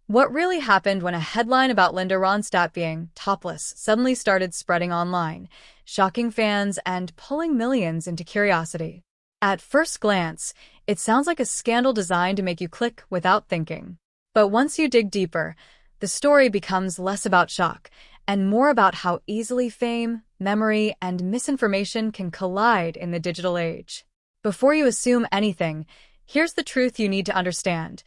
What really happened when a headline about Linda Ronstadt being topless suddenly started spreading online, shocking fans and pulling millions into curiosity? At first glance, it sounds like a scandal designed to make you click without thinking. But once you dig deeper, the story becomes less about shock and more about how easily fame, memory, and misinformation can collide in the digital age. Before you assume anything, here's the truth you need to understand.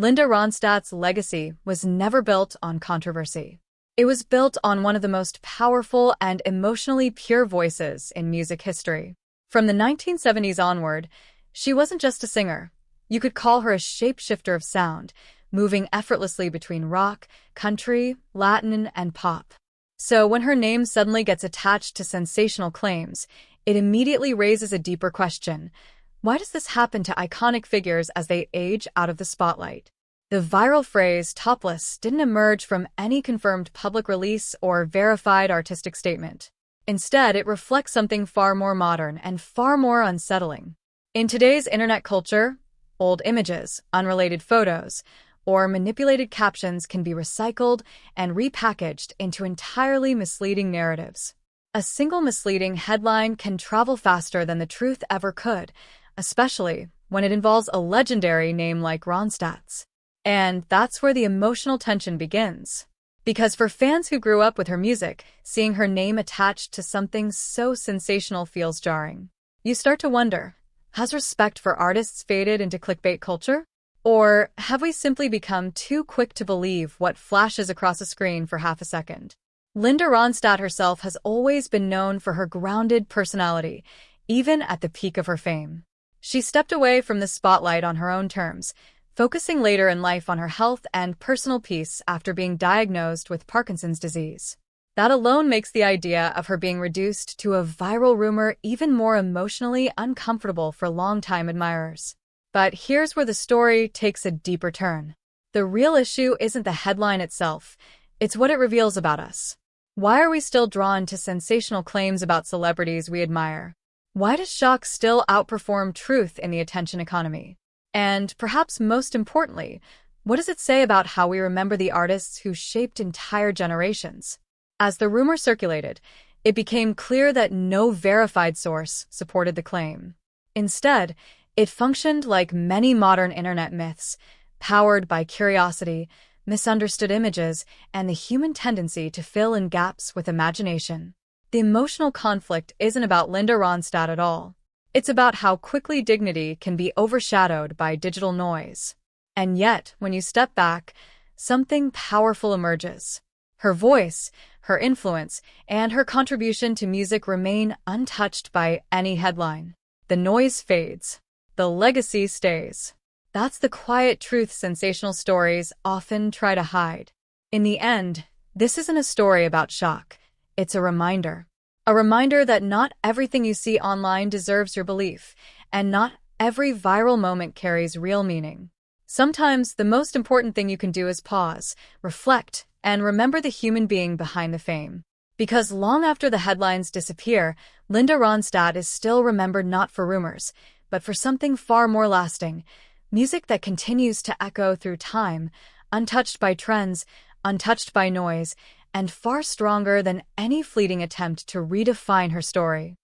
Linda Ronstadt's legacy was never built on controversy. It was built on one of the most powerful and emotionally pure voices in music history. From the 1970s onward, she wasn't just a singer. You could call her a shapeshifter of sound, moving effortlessly between rock, country, Latin, and pop. So when her name suddenly gets attached to sensational claims, it immediately raises a deeper question. Why does this happen to iconic figures as they age out of the spotlight? The viral phrase "topless" didn't emerge from any confirmed public release or verified artistic statement. Instead, it reflects something far more modern and far more unsettling. In today's internet culture, old images, unrelated photos, or manipulated captions can be recycled and repackaged into entirely misleading narratives. A single misleading headline can travel faster than the truth ever could, especially when it involves a legendary name like Ronstadt's. And that's where the emotional tension begins. Because for fans who grew up with her music, seeing her name attached to something so sensational feels jarring. You start to wonder, has respect for artists faded into clickbait culture? Or have we simply become too quick to believe what flashes across a screen for half a second? Linda Ronstadt herself has always been known for her grounded personality, even at the peak of her fame. She stepped away from the spotlight on her own terms, focusing later in life on her health and personal peace after being diagnosed with Parkinson's disease. That alone makes the idea of her being reduced to a viral rumor even more emotionally uncomfortable for longtime admirers. But here's where the story takes a deeper turn. The real issue isn't the headline itself, it's what it reveals about us. Why are we still drawn to sensational claims about celebrities we admire? Why does shock still outperform truth in the attention economy? And perhaps most importantly, what does it say about how we remember the artists who shaped entire generations? As the rumor circulated, it became clear that no verified source supported the claim. Instead, it functioned like many modern internet myths, powered by curiosity, misunderstood images, and the human tendency to fill in gaps with imagination. The emotional conflict isn't about Linda Ronstadt at all. It's about how quickly dignity can be overshadowed by digital noise. And yet, when you step back, something powerful emerges. Her voice, her influence, and her contribution to music remain untouched by any headline. The noise fades. The legacy stays. That's the quiet truth sensational stories often try to hide. In the end, this isn't a story about shock. It's a reminder. A reminder that not everything you see online deserves your belief, and not every viral moment carries real meaning. Sometimes the most important thing you can do is pause, reflect, and remember the human being behind the fame. Because long after the headlines disappear, Linda Ronstadt is still remembered not for rumors, but for something far more lasting. Music that continues to echo through time, untouched by trends, untouched by noise, and far stronger than any fleeting attempt to redefine her story.